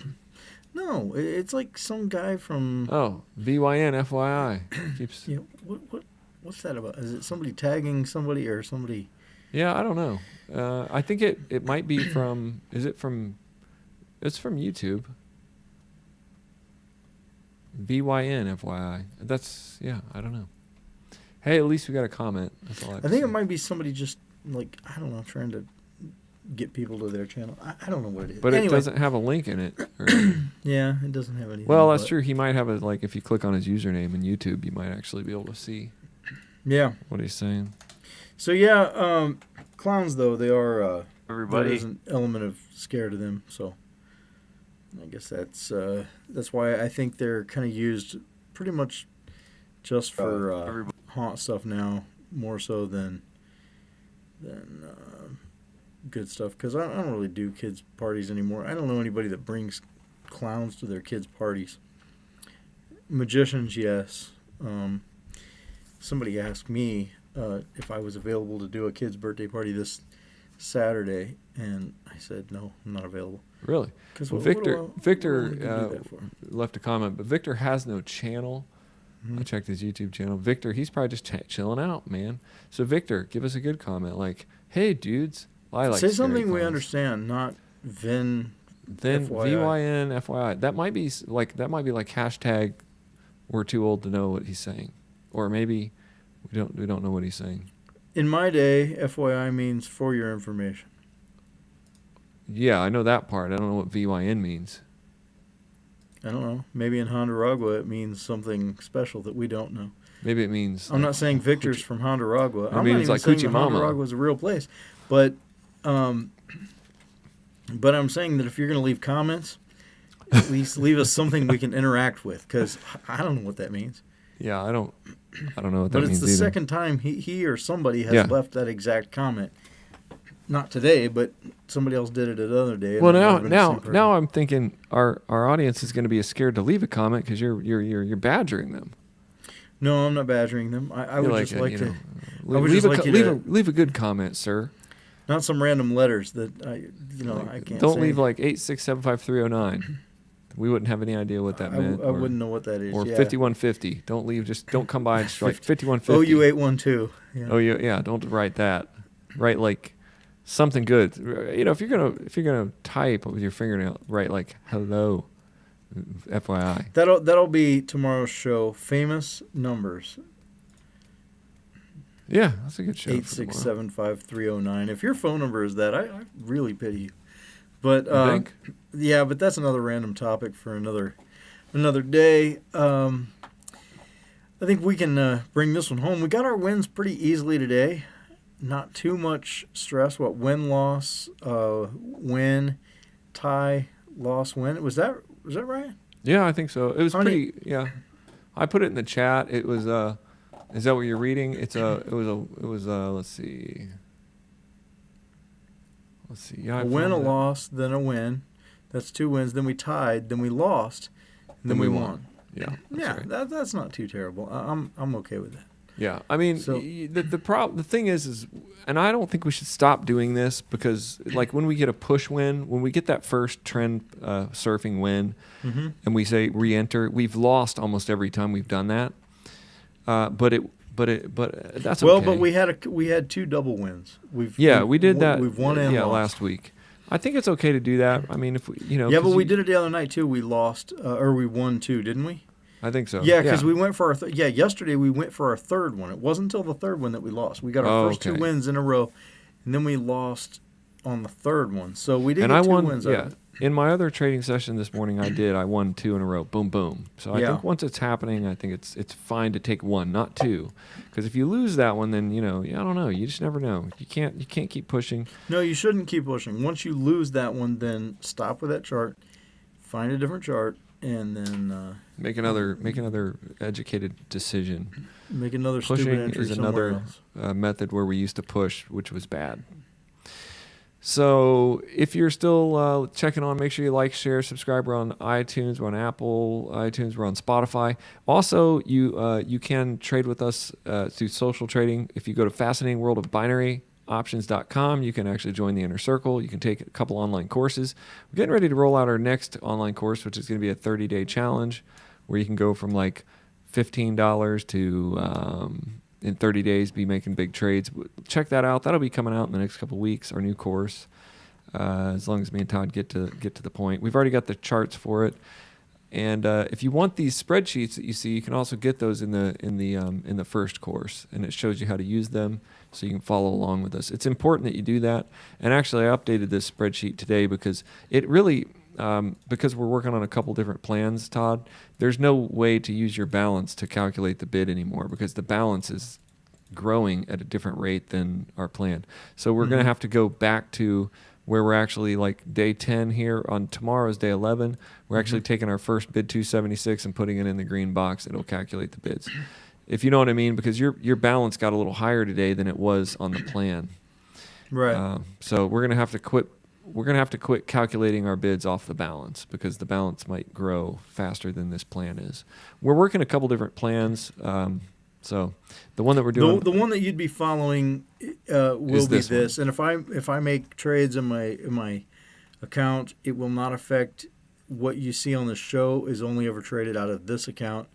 No, it's like some guy from. Oh, VYN FYI. Keeps. You know, what's that about? Is it somebody tagging somebody or somebody? Yeah, I don't know. I think it might be from. Is it from? It's from YouTube. VYN FYI. That's I don't know. Hey, at least we got a comment. That's all I have I to think it say. might be somebody just like I don't know, trying to get people to their channel. I don't know what it is. But Anyway, it doesn't have a link in it. or anything. Yeah, it doesn't have anything. Well, that's but- true. He might have it like if you click on his username in YouTube, you might actually be able to see Yeah. what he's saying. So yeah, clowns though they are. Everybody. There is an element of scare to them. So I guess that's why I think they're kind of used pretty much just for haunt stuff now, more so than good stuff because I don't really do kids parties anymore. I don't know anybody that brings clowns to their kids parties. Magicians, yes. Somebody asked me if I was available to do a kid's birthday party this Saturday, and I said no, I'm not available. Really? 'Cause Well, what Victor do I Victor need to do that for? left a comment, but Victor has no channel. I checked his YouTube channel. Victor, he's probably just chilling out, man. So Victor, give us a good comment, like, "Hey, dudes, I like." Say scary something we clowns." understand, not Vin. Then FYI. VYN FYI. That might be like hashtag. We're too old to know what he's saying, or maybe we don't know what he's saying. In my day, FYI means for your information. Yeah, I know that part. I don't know what VYN means. I don't know. Maybe in Hondaragua it means something special that we don't know. Maybe it means. I'm not saying Victor's from Hondaragua. I'm maybe not it's even like saying Coochie Mama. Hondaragua is a real place. But I'm saying that if you're going to leave comments, at least leave us something we can interact with, because I don't know what that means. Yeah, I don't know what that But it's means the either. second time he or somebody has Yeah. left that exact comment. Not today, but somebody else did it another day. and Well, it might have been the same person. now I'm thinking our audience is going to be scared to leave a comment because you're badgering them. No, I'm not badgering them. I You're would just like you to. know, I would leave just a like co- you leave to- a leave a good comment, sir. Not some random letters that I can't. Don't say. leave like 8675309. We wouldn't have any idea what that meant. I wouldn't know what that is. Or yeah. 5150. Don't leave. Just don't come by and strike 5150. OU812. Yeah. Oh yeah. Don't write that. Write like something good. You know, if you're gonna type with your fingernail, write like hello. FYI. That'll be tomorrow's show. Famous numbers. Yeah, that's a good show. 8675309. If your phone number is that, I really pity you. But You think? yeah, but that's another random topic for another day. I think we can bring this one home. We got our wins pretty easily today. Not too much stress. What win loss, win tie loss win. Was that right? Yeah, I think so. It was How many- pretty. Yeah, I put it in the chat. It was. Is that what you're reading? It was. Let's see. Yeah. I A win, a found it. loss, then a win. That's 2 wins. Then we tied. Then we lost. And then we won. Yeah. That's Yeah, right. that's not too terrible. I'm okay with that. Yeah, I mean, So- the thing is, and I don't think we should stop doing this because, like, when we get a push win, when we get that first trend surfing win, Mm-hmm. and we say re-enter, we've lost almost every time we've done that. But that's Well, okay. but we had 2 double wins. we did won- that. We've won and lost. last week. I think it's okay to do that. I mean, if we, Yeah, 'cause but we did it the other night too. We lost or we won 2, didn't we? I think so. Yeah, because we went for our yesterday we went for our 3rd one. It wasn't until the 3rd one that we lost. We got our first 2 okay. wins in a row, and then we lost on the 3rd one. So we did And get I 2 won. wins. out Yeah, of it. in my other trading session this morning, I won 2 in a row. Boom, boom. So I Yeah. think once it's happening, I think it's fine to take 1, not 2, because if you lose that one, then I don't know. You just never know. You can't keep pushing. No, you shouldn't keep pushing. Once you lose that one, then stop with that chart, find a different chart, and then Make another educated decision. make another stupid Pushing entry is somewhere another else. method where we used to push, which was bad. So if you're still checking on, make sure you like, share, subscribe. We're on iTunes, we're on Apple iTunes, we're on Spotify. Also, you can trade with us through social trading. If you go to fascinatingworldofbinaryoptions.com, you can actually join the inner circle. You can take a couple online courses. We're getting ready to roll out our next online course, which is going to be a 30-day challenge where you can go from like $15 to in 30 days be making big trades. Check that out. That'll be coming out in the next couple of weeks, our new course, as long as me and Todd get to the point. We've already got the charts for it. And if you want these spreadsheets that you see, you can also get those in the first course, and it shows you how to use them so you can follow along with us. It's important that you do that. And actually, I updated this spreadsheet today because it really because we're working on a couple different plans, Todd, there's no way to use your balance to calculate the bid anymore because the balance is growing at a different rate than our plan. So we're going to have to go back to where we're actually like day 10 here on tomorrow's day 11. We're actually taking our first bid 276 and putting it in the green box. It'll calculate the bids. If you know what I mean, because your balance got a little higher today than it was on the plan. Right. So we're gonna have to quit. We're gonna have to quit calculating our bids off the balance because the balance might grow faster than this plan is. We're working a couple different plans. So the one that we're doing, The one that you'd be following will Is be this this. And if I make trades in my account, it will not affect what you see on the show. Is only ever traded out of this account.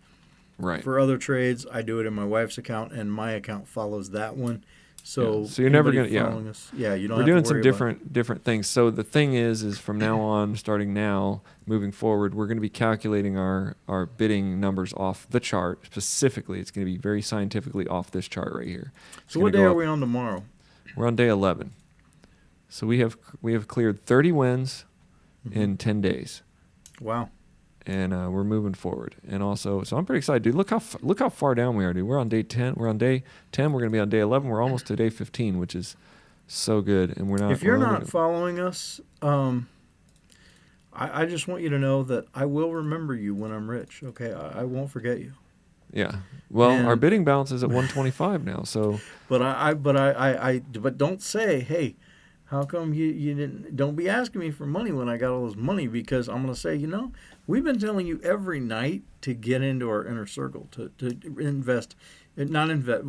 right? For other trades, I do it in my wife's account, and my account follows that one. So, Yeah. So you're never anybody gonna- yeah. following us, you don't. We're have doing to some worry about different things. So the thing is from now on, starting now, moving forward, we're going to be calculating our bidding numbers off the chart. Specifically, it's going to be very scientifically off this chart right here. It's So gonna what day go are up- we on tomorrow? We're on day 11. So we have cleared 30 wins Mm-hmm. in 10 days, Wow. and we're moving forward. And also, so I'm pretty excited, dude. Look how far down we are, dude. We're on day 10. We're on day 10. We're going to be on day 11. We're almost to day 15, which is so good. And we're not. If you're we're not only- following us, I just want you to know that I will remember you when I'm rich. Okay, I won't forget you. Yeah. Well, our And- bidding balance is at 125 now. So But don't say, hey, how come you didn't? Don't be asking me for money when I got all this money, because I'm gonna say, we've been telling you every night to get into our inner circle, to invest, not invest,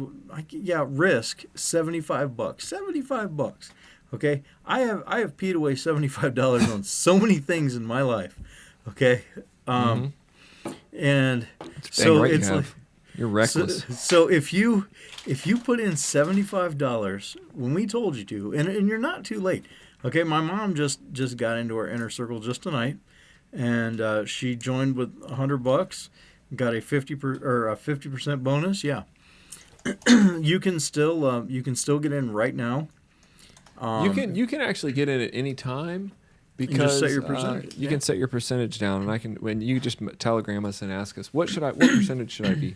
risk $75. $75. Okay, I have peed away $75 on so many things in my life. Okay, and dang so right you it's have. like. You're reckless. So if you put in $75 when we told you to, and you're not too late. Okay, my mom just got into our inner circle just tonight, and she joined with $100, got a 50% bonus. Yeah, you can still get in right now. You can actually get in at any time because set your percentage. You can set your percentage down, and when you just telegram us and ask us what percentage should I be.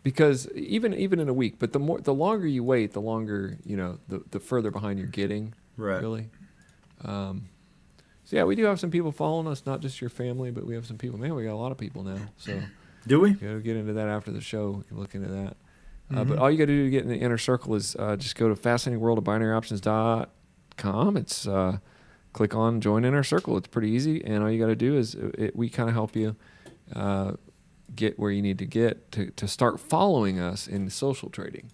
Because even in a week, but the longer you wait, the longer the further behind you're getting. Right. Really. So yeah, we do have some people following us, not just your family, but we have some people. Man, we got a lot of people now. So Do we? you got to get into that after the show. We can look into that. But all you got to do to get in the inner circle is just go to fascinatingworldofbinaryoptions.com. It's click on join inner circle. It's pretty easy, and all you got to do is we kind of help you get where you need to get to start following us in social trading.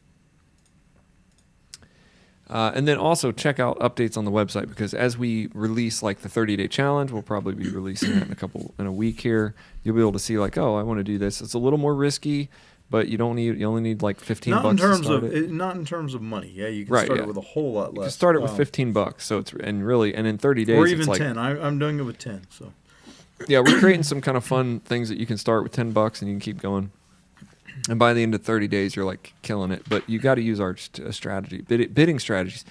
And then also check out updates on the website, because as we release like the 30-day challenge, we'll probably be releasing that in a week here. You'll be able to see like, oh, I want to do this. It's a little more risky, but you only need like $15 Not in to terms start of it. not in terms of money. Yeah, you can Right, start yeah. it with a whole lot less. You can start it with $15. So and in 30 days or even it's like 10. I'm doing it with 10. So. yeah, we're creating some kind of fun things that you can start with $10 and you can keep going. And by the end of 30 days, you're like killing it. But you got to use our strategy, bidding strategies.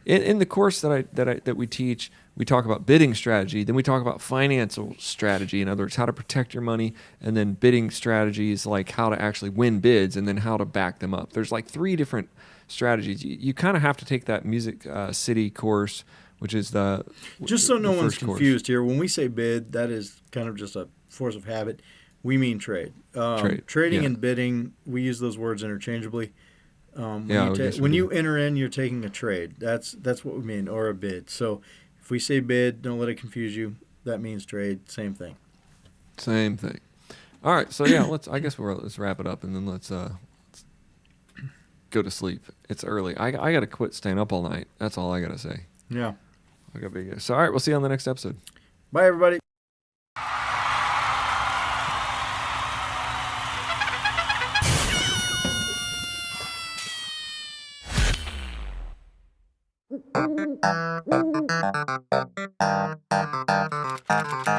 In the course that we teach, we talk about bidding strategy. Then we talk about financial strategy. In other words, how to protect your money, and then bidding strategies like how to actually win bids, and then how to back them up. There's like 3 different strategies. You kind of have to take that Music City course, which is Just so no the one's first course. confused here, when we say bid, that is kind of just a force of habit. We mean trade. Trading yeah. and bidding, we use those words interchangeably. Yeah, I guess we when do. you enter in, you're taking a trade. That's what we mean, or a bid. So if we say bid, don't let it confuse you. That means trade. Same thing. Same thing. All right, so yeah, let's wrap it up, and then let's go to sleep. It's early. I got to quit staying up all night. That's all I got to say. Yeah. I got big. So all right, we'll see you on the next episode. Bye, everybody. Thank you.